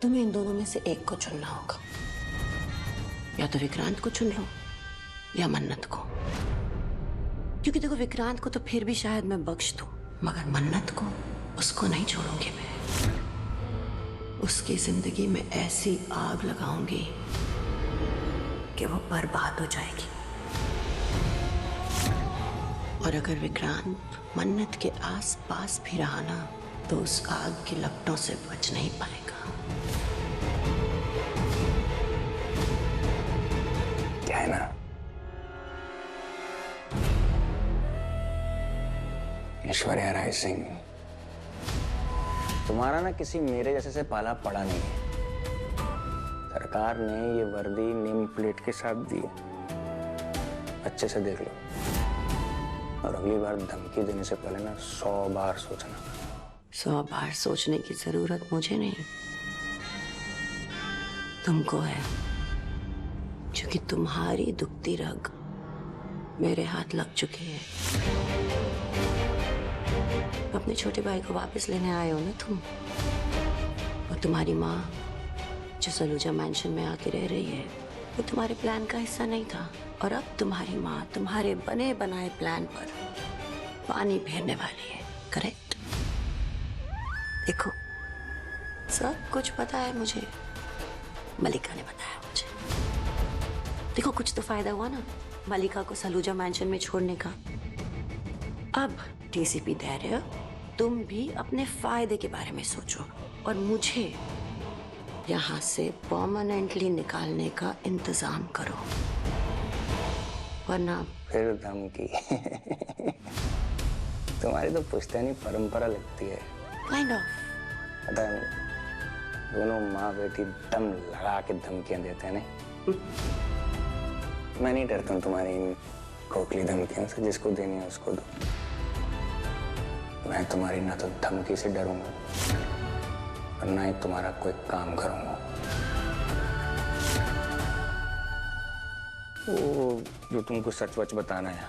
तुम्हें इन दोनों में से एक को चुनना होगा। या तो विक्रांत को चुन लो या मन्नत को। क्योंकि देखो, विक्रांत को तो फिर भी शायद मैं बख्श दूं, मगर मन्नत को, उसको नहीं छोड़ूंगी मैं। उसकी जिंदगी में ऐसी आग लगाऊंगी कि वो बर्बाद हो जाएगी। और अगर विक्रांत मन्नत के आस पास भी रहा ना, तो उस आग की लपटों से बच नहीं पाएगा। क्या है ना, ऐश्वर्या राय सिंह, तुम्हारा ना किसी मेरे जैसे से पाला पड़ा नहीं है। सरकार ने ये वर्दी नेम प्लेट के साथ दी है, अच्छे से देख लो। और अगली बार धमकी देने से पहले ना 100 बार सोचना। 100 बार सोचने की जरूरत मुझे नहीं, तुमको है। क्योंकि तुम्हारी दुखती रग मेरे हाथ लग चुकी है। अपने छोटे भाई को वापस लेने आए हो ना तुम। और तुम्हारी माँ जो सलूजा मैंशन में आके रह रही है, वो तुम्हारे प्लान का हिस्सा नहीं था। और अब तुम्हारी माँ तुम्हारे बने बनाए प्लान पर पानी फेरने वाली है। करेक्ट? देखो, सब कुछ पता है मुझे, मलिका ने बताया मुझे। देखो, कुछ तो फायदा हुआ ना मलिका को सलूजा मैंशन में छोड़ने का। अब डीसीपी धैर्य, तुम भी अपने फायदे के बारे में सोचो और मुझे यहाँ से परमानेंटली निकालने का इंतजाम करो, वरना फिर धमकी। तुम्हारी तो पुश्तैनी परंपरा लगती है। Kind of. पता है, दोनों माँ बेटी दम लगा के धमकियां देते हैं नहीं। मैं नहीं डरता हूँ तुम्हारी इन खोखली धमकियों से। जिसको देनी है उसको दो। मैं तुम्हारी ना तो धमकी से डरूंगा और ना ही तुम्हारा कोई काम करूंगा। वो जो तुमको सच वच बताना है,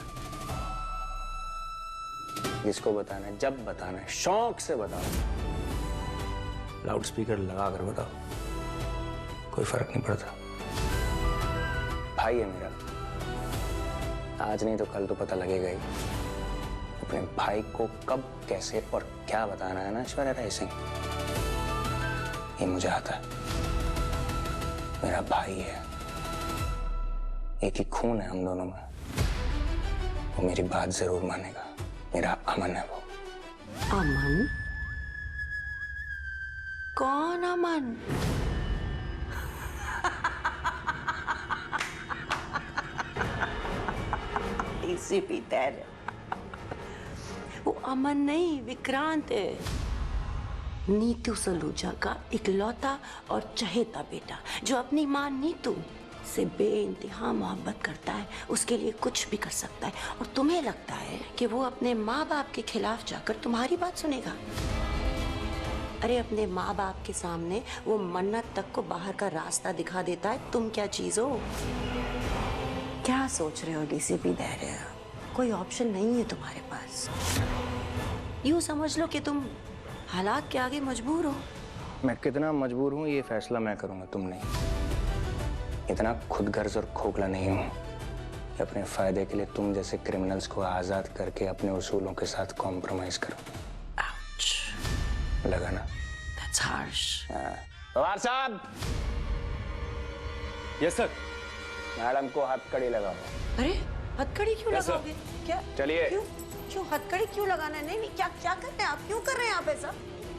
जिसको बताना है, जब बताना है, शौक से बताओ। लाउड स्पीकर लगा कर बताओ, कोई फर्क नहीं पड़ता। भाई है मेरा, आज नहीं तो कल तो पता लगेगा ही। अपने भाई को कब, कैसे और क्या बताना है ना ऐश्वर्या राय सिंह, ये मुझे आता है। मेरा भाई है, एक ही खून है हम दोनों में। वो मेरी बात जरूर मानेगा। मेरा अमन है वो। अमन? कौन अमन? डीसीपी धैर्य, वो अमन नहीं, विक्रांत है। नीतू सलूजा का इकलौता और चहेता बेटा, जो अपनी माँ नीतू से बेइंतहा मोहब्बत करता है, उसके लिए कुछ भी कर सकता है। और तुम्हें लगता है कि वो अपने माँ बाप के खिलाफ जाकर तुम्हारी बात सुनेगा? अरे, अपने माँ बाप के सामने वो मन्नत तक को बाहर का रास्ता दिखा देता है। तुम क्या चीज हो? क्या सोच रहे हो डीसीपी धैर्य? कोई ऑप्शन नहीं है तुम्हारे पास। यूं समझ लो कि तुम हालात के आगे मजबूर हो। मैं कितना मजबूर हूँ ये फैसला मैं करूंगा, तुम नहीं। इतना खुदगर्ज और खोखला नहीं हूँ कि अपने फायदे के लिए तुम जैसे क्रिमिनल्स को आजाद करके अपने उसूलों के साथ कॉम्प्रोमाइज करो। Ouch. लगा ना? That's harsh. पवार साहब। Yes sir. मैडम को हथकड़ी लगाओ। अरे, हथकड़ी क्यों Yes, sir. लगाओगे? क्या? चलिए। क्यों हथकड़ी क्यों लगाना है? नहीं, क्या क्या कर रहे हैं आप? क्यों कर रहे हैं आप ऐसा?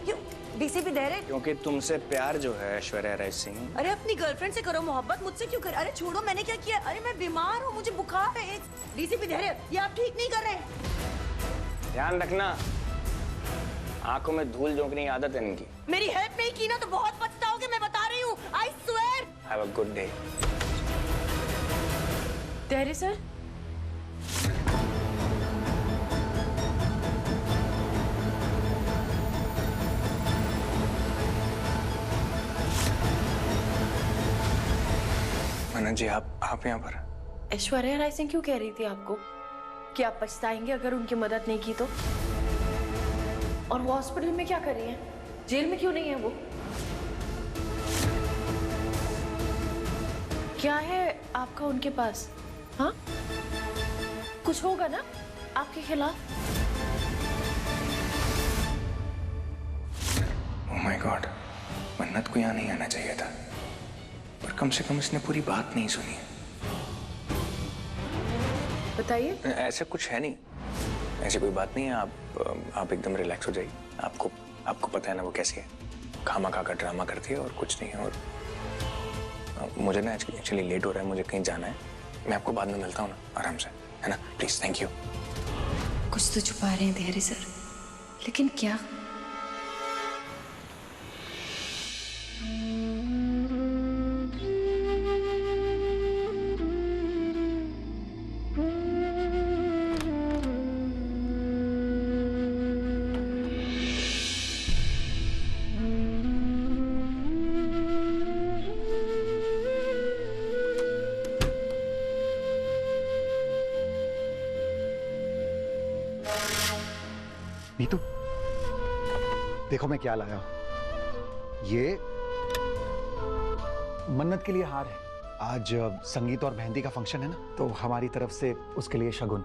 क्यों? डीसीपी धैर्य, क्योंकि तुमसे प्यार जो है ऐश्वर्या राय सिंह। अरे अपनी गर्लफ्रेंड से करो मोहब्बत, मुझसे क्यों कर? अरे छोड़ो, मैंने क्या किया? अरे मैं बीमार हूँ, मुझे बुखार है। डीसीपी धैर्य, ये आप ठीक नहीं कर रहे। ध्यान रखना, आंखों में धूल झोंकने की आदत है इनकी। मेरी हेल्प नहीं की ना तो बहुत पछताओगे, मैं बता रही हूँ। I swear. Have a good day. धैर्य सर, मनन जी, आप यहाँ पर? ऐश्वर्या राय सिंह क्यों कह रही थी आपको कि आप पछताएंगे अगर उनकी मदद नहीं की तो? और वो हॉस्पिटल में क्या कर रही है? जेल में क्यों नहीं है वो? क्या है आपका उनके पास? हाँ, कुछ होगा ना आपके खिलाफ? ओह माय गॉड, मन्नत को यहाँ नहीं आना चाहिए था, पर कम से कम इसने पूरी बात नहीं सुनी। बताइए। ऐसा कुछ है नहीं, ऐसी कोई बात नहीं है। आप एकदम रिलैक्स हो जाइए। आपको पता है ना वो कैसी है, खामा खा का ड्रामा करती है और कुछ नहीं है। और मुझे ना एक्चुअली लेट हो रहा है, मुझे कहीं जाना है। मैं आपको बाद में मिलता हूँ ना, आराम से, है ना? Please, thank you. कुछ तो छुपा रहे हैं धैर्य सर, लेकिन क्या? नीतू, देखो मैं क्या लाया हूं। ये मन्नत के लिए हार है। आज संगीत और मेहंदी का फंक्शन है ना, तो हमारी तरफ से उसके लिए शगुन।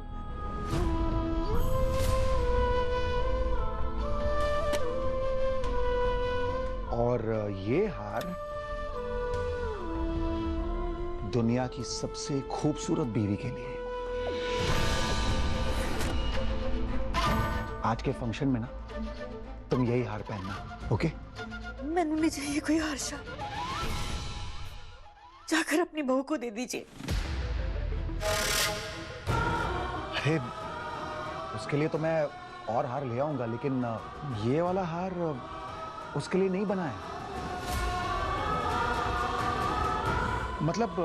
और ये हार दुनिया की सबसे खूबसूरत बीवी के लिए। आज के फंक्शन में ना तुम यही हार पहनना, ओके? मैंने नहीं चाहिए कोई हारशा, जाकर अपनी बहू को दे दीजिए। अरे उसके लिए तो मैं और हार ले आऊंगा, लेकिन ये वाला हार उसके लिए नहीं बना है। मतलब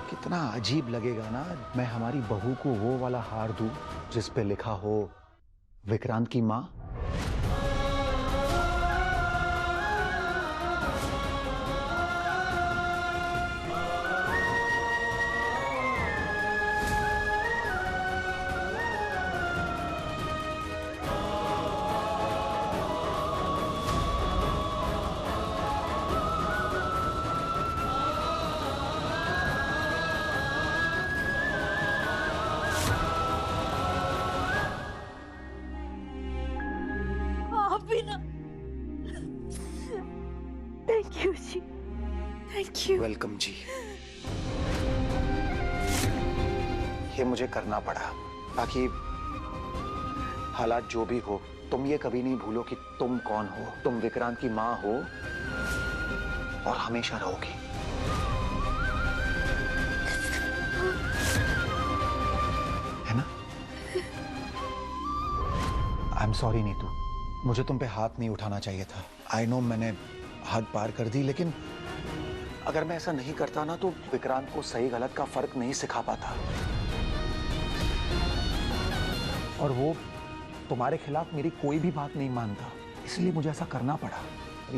कितना अजीब लगेगा ना, मैं हमारी बहू को वो वाला हार दूं जिस पे लिखा हो विक्रांत की मां। आप भी ना। Thank you ji, thank you. Welcome ji. ये मुझे करना पड़ा, ताकि हालात जो भी हो, तुम ये कभी नहीं भूलो कि तुम कौन हो। तुम विक्रांत की मां हो और हमेशा रहोगी। है ना? आई एम सॉरी नीतू, मुझे तुम पे हाथ नहीं उठाना चाहिए था। आई नो मैंने हद पार कर दी, लेकिन अगर मैं ऐसा नहीं करता ना तो विक्रांत को सही गलत का फर्क नहीं सिखा पाता, और वो तुम्हारे खिलाफ मेरी कोई भी बात नहीं मानता। इसलिए मुझे ऐसा करना पड़ा।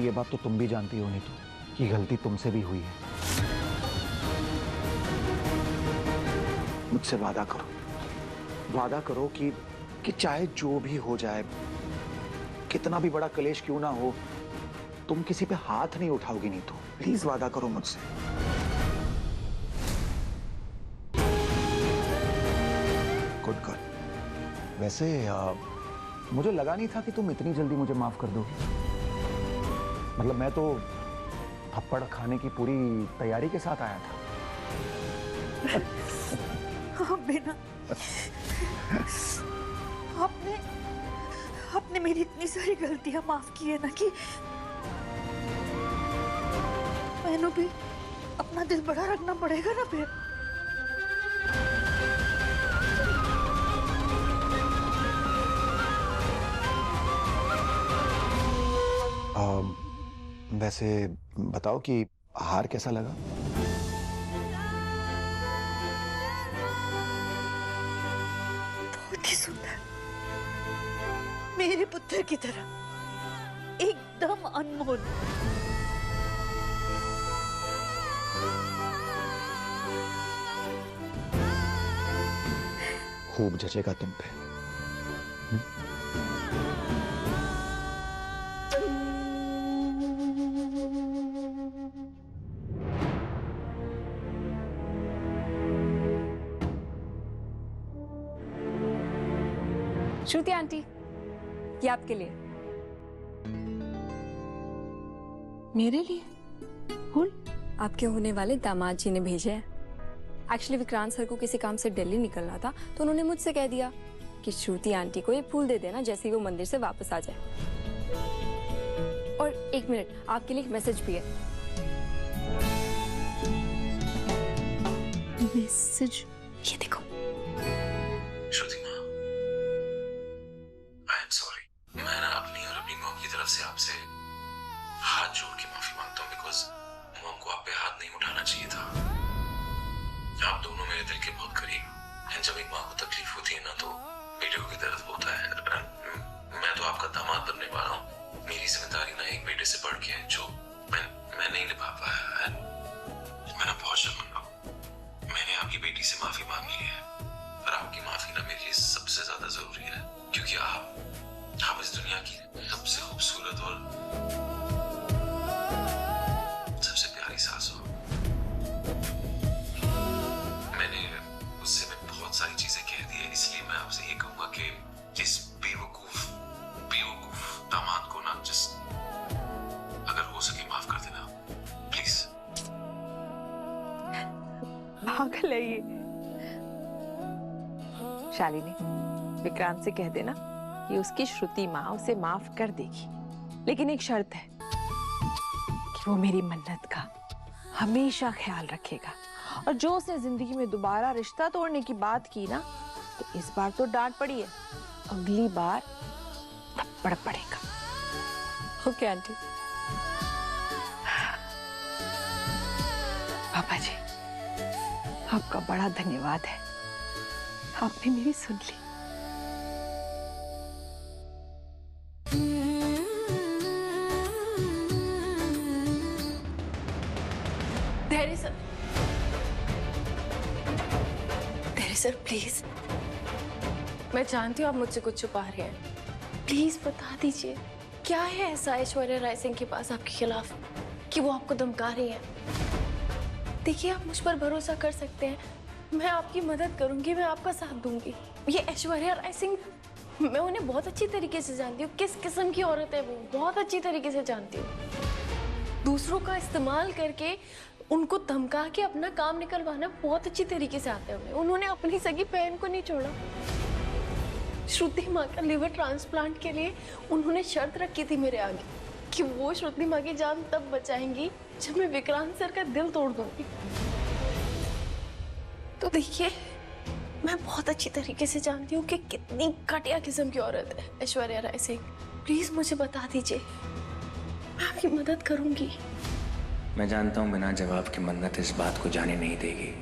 ये बात तो तुम भी जानती हो नीतू कि गलती तुमसे भी हुई है। मुझसे वादा करो कि चाहे जो भी हो जाए, कितना भी बड़ा कलेश क्यों ना हो, तुम किसी पे हाथ नहीं उठाओगी नीतू। प्लीज वादा करो मुझसे। गुड। वैसे मुझे लगा नहीं था कि तुम इतनी जल्दी मुझे माफ कर दोगी। मतलब मैं तो थप्पड़ खाने की पूरी तैयारी के साथ आया था। आप बिना, आपने मेरी इतनी सारी गलतियां माफ की है ना कि मैंने भी अपना दिल बड़ा रखना पड़ेगा ना फिर। वैसे बताओ कि हार कैसा लगा? बहुत ही सुंदर, मेरे पुत्र की तरह, एकदम अनमोल। खूब जचेगा तुम पे। श्रुति आंटी, ये आपके लिए। मेरे लिए फूल? आपके होने वाले दामाद जी ने भेजे हैं। एक्चुअली विक्रांत सर को किसी काम से दिल्ली निकलना था, तो उन्होंने मुझसे कह दिया कि श्रुति आंटी को ये फूल दे देना जैसे ही वो मंदिर से वापस आ जाए। और एक मिनट, आपके लिए एक मैसेज भी है। मैसेज? ये देखो। श्रुति माँ, आई एम सॉरी। मैं ना अपनी और अपनी मॉम की तरफ से आपसे हाथ जोड़ के माफी मांगता हूँ, बिकॉज मॉम को आप पे हाथ नहीं उठाना चाहिए था। आप दोनों मेरे दिल के बहुत करीब, एंड जब एक माँ को तकलीफ होती है ना तो बेटे को भी दर्द होता है। मैं तो आपका दामाद बनने वाला हूँ, मेरी जिम्मेदारी ना एक बेटे से बढ़ के है जो मैं नहीं निभा पाया है। मैं ना बहुत शर्मिंदा हूँ। मैंने आपकी बेटी से माफी मांग ली है, पर आपकी माफी ना मेरे लिए सबसे ज्यादा जरूरी है, क्योंकि आप इस दुनिया की सबसे खूबसूरत और सबसे प्यारी सास हो। मैंने उससे बहुत सारी चीजें कह दी है, इसलिए मैं आपसे ये कहूंगा कि इस बेवकूफ दामाद को ना जस्ट अगर हो सके माफ कर देना प्लीज। पागल है ये। शालिनी, विक्रांत से कह देना कि उसकी श्रुति माँ उसे माफ कर देगी, लेकिन एक शर्त है कि वो मेरी मन्नत का हमेशा ख्याल रखेगा, और जो उसने जिंदगी में दोबारा रिश्ता तोड़ने की बात की ना, तो इस बार तो डांट पड़ी है, अगली बार थप्पड़ पड़ेगा। Okay aunty. पापा जी, आपका बड़ा धन्यवाद है, आपने मेरी सुन ली। धैर्य सर, धैर्य सर प्लीज। मैं जानती हूँ आप मुझसे कुछ छुपा रहे हैं, प्लीज बता दीजिए क्या है ऐसा ऐश्वर्या राय सिंह के पास आपके खिलाफ कि वो आपको धमका रही है। देखिए, आप मुझ पर भरोसा कर सकते हैं, मैं आपकी मदद करूंगी, मैं आपका साथ दूंगी। ये ऐश्वर्या राय सिंह, मैं उन्हें बहुत अच्छी तरीके से जानती हूँ, किस किस्म की औरत है वो, बहुत अच्छी तरीके से जानती हूँ। दूसरों का इस्तेमाल करके उनको धमका के अपना काम निकलवाना बहुत अच्छी तरीके से आता है उन्हें। उन्होंने अपनी सगी बहन को नहीं छोड़ा। श्रुति माँ का लिवर ट्रांसप्लांट के लिए उन्होंने शर्त रखी थी मेरे आगे कि वो श्रुति माँ की जान तब बचाएंगी जब मैं विक्रांत सर का दिल तोड़ दूंगी। तो देखिए, मैं बहुत अच्छी तरीके से जानती हूँ कि कितनी घटिया किस्म की औरत है ऐश्वर्या राय सिंह। प्लीज मुझे बता दीजिए, मैं आपकी मदद करूंगी। मैं जानता हूं बिना जवाब की मन्नत इस बात को जाने नहीं देगी।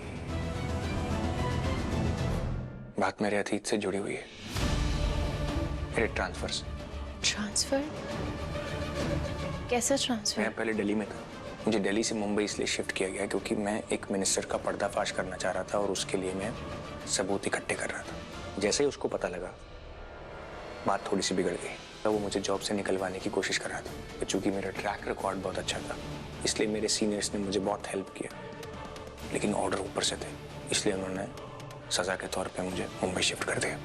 बात मेरे अतीत से जुड़ी हुई है, मेरे ट्रांसफर से। ट्रांसफर? कैसा ट्रांसफर? मैं पहले दिल्ली में था, मुझे दिल्ली से मुंबई इसलिए शिफ्ट किया गया क्योंकि मैं एक मिनिस्टर का पर्दाफाश करना चाह रहा था और उसके लिए मैं सबूत इकट्ठे कर रहा था। जैसे ही उसको पता लगा, बात थोड़ी सी बिगड़ गई। तो वो मुझे जॉब से निकलवाने की कोशिश कर रहा था, क्योंकि मेरा ट्रैक रिकॉर्ड बहुत अच्छा था, इसलिए मेरे सीनियर्स ने मुझे बहुत हेल्प किया। लेकिन ऑर्डर ऊपर से थे, इसलिए उन्होंने सजा के तौर पे मुझे मुंबई शिफ्ट कर दिया।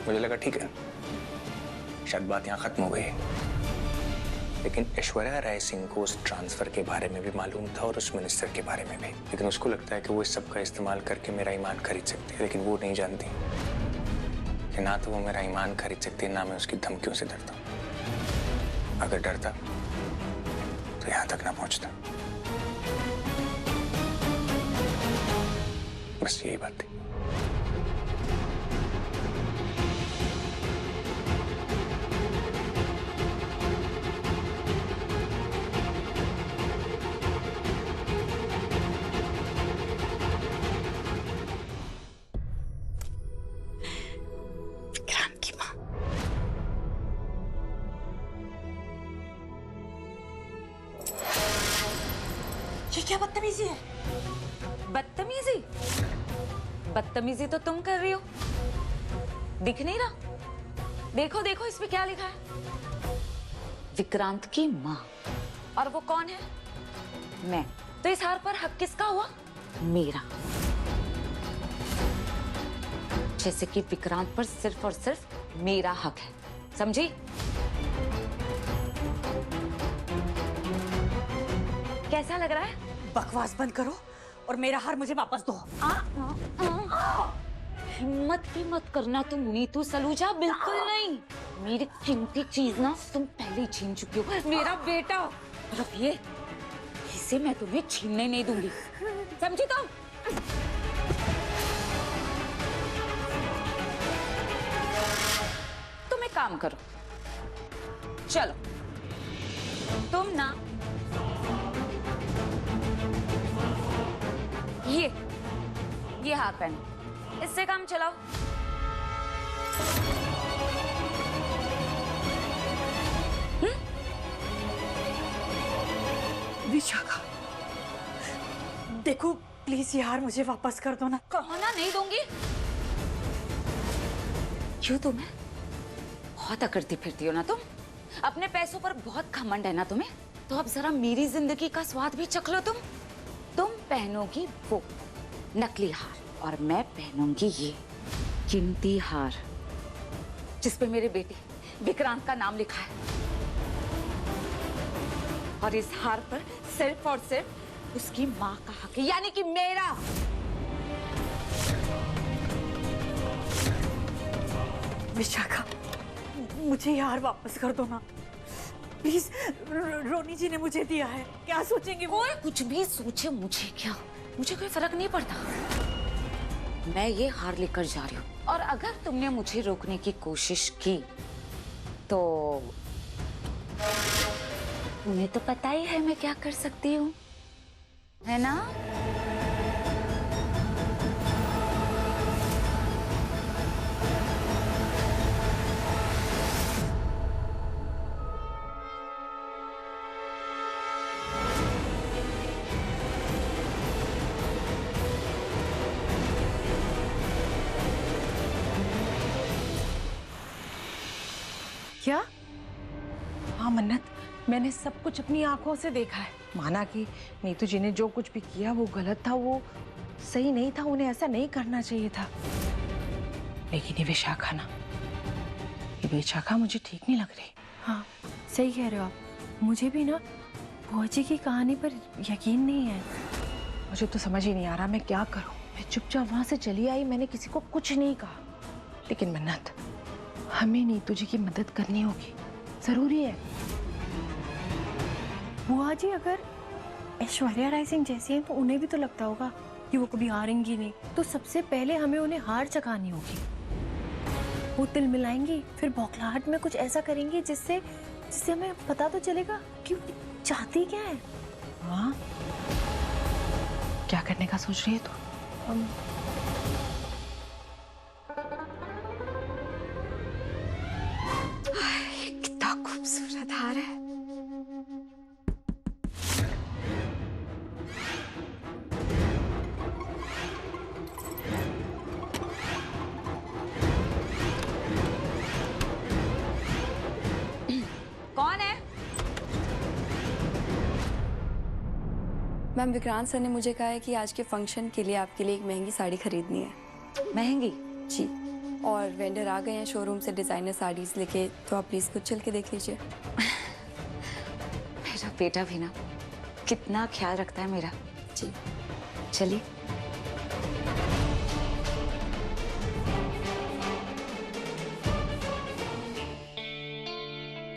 मुझे लगा ठीक है, शायद बात यहाँ खत्म हो गई है। लेकिन ऐश्वर्या राय सिंह को उस ट्रांसफर के बारे में भी मालूम था और उस मिनिस्टर के बारे में भी। लेकिन उसको लगता है कि वो इस सब का इस्तेमाल करके मेरा ईमान खरीद सकती है, लेकिन वो नहीं जानती कि ना तो वो मेरा ईमान खरीद सकती है, ना मैं उसकी धमकियों से डरता हूं। अगर डरता तो यहां तक ना पहुंचता। बस यही बात थी। ये क्या बदतमीजी है? बदतमीजी? बदतमीजी तो तुम कर रही हो, दिख नहीं रहा? देखो देखो, इसमें क्या लिखा है? विक्रांत की माँ। और वो कौन है? मैं। तो इस हार पर हक किसका हुआ? मेरा। जैसे कि विक्रांत पर सिर्फ और सिर्फ मेरा हक है, समझी? कैसा लग रहा है? बकवास बंद करो और मेरा हार मुझे वापस दो। हिम्मत भी मत करना तुम नीतू सलूजा, बिल्कुल नहीं। मेरी कीमती चीज ना तुम पहले ही छीन चुकी हो, मेरा बेटा। और अब ये इसे मैं तुम्हें छीनने नहीं दूंगी, समझी तुम? तुम एक काम करो, चलो तुम ना ये हाथ पहनो, इससे काम चलाओ। विशाखा, देखो प्लीज ये हार मुझे वापस कर दो ना। कहो ना नहीं दूंगी। क्यों तुम्हें बहुत अकड़ती फिरती हो ना तुम? अपने पैसों पर बहुत घमंड है ना तुम्हें? तो अब जरा मेरी जिंदगी का स्वाद भी चख लो तुम। तुम पहनोगी वो नकली हार और मैं पहनूंगी ये कीमती हार जिसपे मेरे बेटे विक्रांत का नाम लिखा है। और इस हार पर सिर्फ और सिर्फ उसकी माँ का हक है, यानी कि मेरा। विशाखा, मुझे ये हार वापस कर दो ना प्लीज। रोनी जी ने मुझे दिया है, क्या सोचेंगे वो? कोई कुछ भी सोचे, मुझे क्या, मुझे कोई फर्क नहीं पड़ता। मैं ये हार लेकर जा रही हूँ और अगर तुमने मुझे रोकने की कोशिश की तो तुम्हें तो पता ही है मैं क्या कर सकती हूँ, है ना? क्या? हाँ मन्नत, मैंने सब कुछ अपनी आंखों से देखा है। माना कि नीतू जी ने जो कुछ भी किया वो गलत था, वो सही नहीं था, उन्हें ऐसा नहीं करना चाहिए था। लेकिन ये विशाखा ना, ये विशाखा मुझे ठीक नहीं लग रही। हाँ सही कह रहे हो आप। मुझे भी ना बुआ जी की कहानी पर यकीन नहीं है। मुझे तो समझ ही नहीं आ रहा मैं क्या करूं। मैं चुपचाप वहां से चली आई, मैंने किसी को कुछ नहीं कहा। लेकिन मन्नत, हमें नीतू जी की मदद करनी होगी, जरूरी है। बुआ जी अगर ऐश्वर्या राय सिंह जैसी हैं तो उन्हें भी तो लगता होगा कि वो कभी हारेंगी नहीं, तो सबसे पहले हमें उन्हें हार चखानी होगी। वो तिल मिलाएंगी, फिर बौखलाहट में कुछ ऐसा करेंगी जिससे हमें पता तो चलेगा कि वो चाहती क्या है। हाँ, क्या करने का सोच रही है तू? कितना खूबसूरत हार है। कौन है? मैम, विक्रांत सर ने मुझे कहा है कि आज के फंक्शन के लिए आपके लिए एक महंगी साड़ी खरीदनी है। महंगी? जी, और वेंडर आ गए हैं शोरूम से डिजाइनर साड़ीज लेके, तो आप प्लीज कुछ चल के देख लीजिए। मेरा बेटा भी ना कितना ख्याल रखता है मेरा। जी चलिए।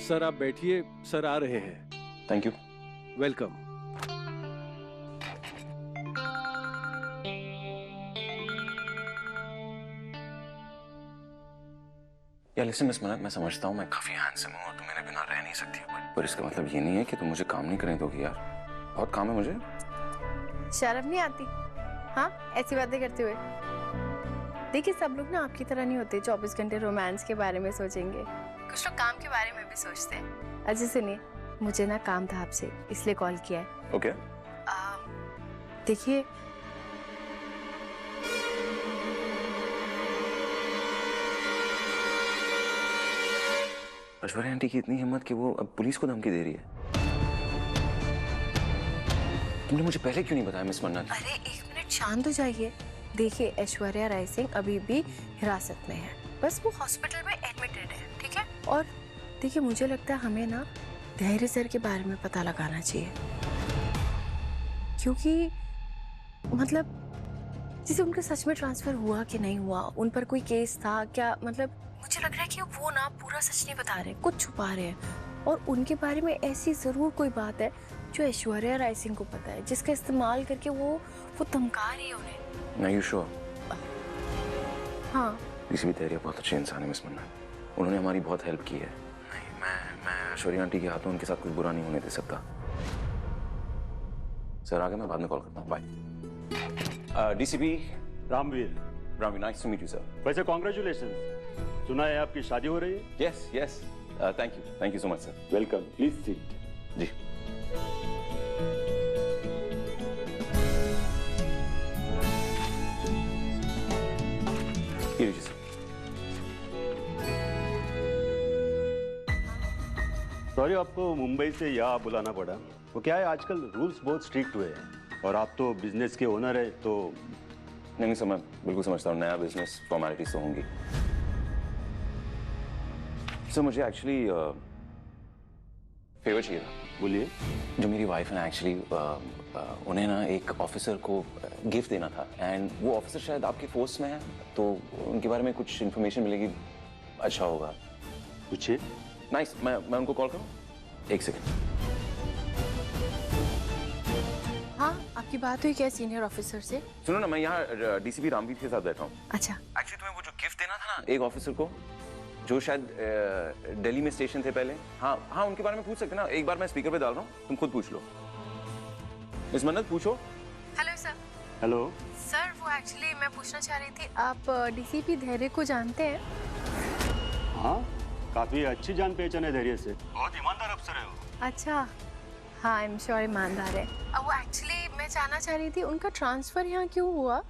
सर आप बैठिए, सर आ रहे हैं। Thank you. वेलकम। या लिसन मिस मन्नत, मैं समझता हूँ मैं काफी हैंडसम हूँ और तुम मेरे बिना रह नहीं सकती हो, पर इसका मतलब ये नहीं है कि तुम मुझे काम नहीं करने दोगी यार। बहुत काम है मुझे। शर्म नहीं आती? हाँ, ऐसी बातें करते हुए। देखिए, सब लोग ना आपकी तरह नहीं होते 24 घंटे रोमांस के बारे में सोचेंगे। कुछ लोग काम के बारे में भी सोचते हैं। अच्छा सुनिए, मुझे ना काम था आपसे, इसलिए कॉल किया है। ओके। देखिए, ऐश्वर्या आंटी की इतनी हिम्मत कि वो अब पुलिस को धमकी दे रही है। तुमने मुझे पहले क्यों नहीं बताया मिस मन्नत? अरे एक मिनट शांत हो जाइए। देखिए ऐश्वर्या राय सिंह अभी भी हिरासत में है, बस वो हॉस्पिटल में एडमिटेड है, ठीक है। और देखिए मुझे लगता है हमें ना धैर्य सर के बारे में पता लगाना चाहिए, क्योंकि मतलब जैसे उनका सच में ट्रांसफर हुआ कि नहीं हुआ, उन पर कोई केस था क्या, मतलब मुझे लग रहा है कि वो ना पूरा सच नहीं बता रहे, कुछ छुपा रहे हैं। और उनके बारे में ऐसी जरूर कोई बात है जो ऐश्वर्या राय सिंह को पता है, जिसका इस्तेमाल करके वो धमका रही है उन्हें। नहीं, sure? हाँ किसी भी तैयारी बहुत अच्छे इंसान है मिस मन्नत, उन्होंने हमारी बहुत हेल्प की है। नहीं, मैं ऐश्वर्या आंटी के हाथों उनके साथ कुछ बुरा नहीं होने दे सकता। सर आगे मैं बाद में कॉल करता हूँ, bye. DCP Ramveer, nice to meet you sir. वैसे कॉन्ग्रेचुलेशन, सुना है आपकी शादी हो रही है? Yes yes, thank you so much sir. Welcome, please seat. जी। ये लीजिए सर। सॉरी आपको मुंबई से यहाँ बुलाना पड़ा। वो क्या है, आजकल रूल्स बहुत स्ट्रिक्ट हुए हैं और आप तो बिजनेस के ओनर है, तो नहीं सर, मैं बिल्कुल समझता हूँ, नया बिजनेस फॉर्मेलिटीज तो होंगी। सर मुझे एक्चुअली फेवर चाहिए था। बोलिए। जो मेरी वाइफ है एक्चुअली उन्हें ना एक ऑफिसर को गिफ्ट देना था, एंड वो ऑफिसर शायद आपकी फोर्स में है, तो उनके बारे में कुछ इन्फॉर्मेशन मिलेगी, अच्छा होगा। पूछिए। नाइस, मैं उनको कॉल करूँ? एक सेकेंड। हाँ, आपकी बात हुई क्या सीनियर ऑफिसर से? सुनो ना, मैं यहाँ डीसीपी रामवीर के साथ बैठा हूँ। अच्छा। एक्चुअली तुम्हें वो जो गिफ्ट देना था ना एक ऑफिसर को, जो शायद दिल्ली में स्टेशन थे पहले, हाँ उनके बारे में पूछ सकते ना। एक बार मैं स्पीकर पे डाल रहा हूँ, तुम खुद पूछ लो। मिस मन्नत पूछो। Hello sir. हेलो सर, वो एक्चुअली मैं पूछना चाह रही थी, आप डीसीपी धैर्य को जानते हैं? हाँ, काफी अच्छी जान पहचान है धैर्य से, बहुत ईमानदार अफसर है वो। अच्छा, हाँ आई एम श्योर ईमानदार है। वो एक्चुअली मैं जानना चाह रही थी उनका ट्रांसफर यहाँ क्यों हुआ?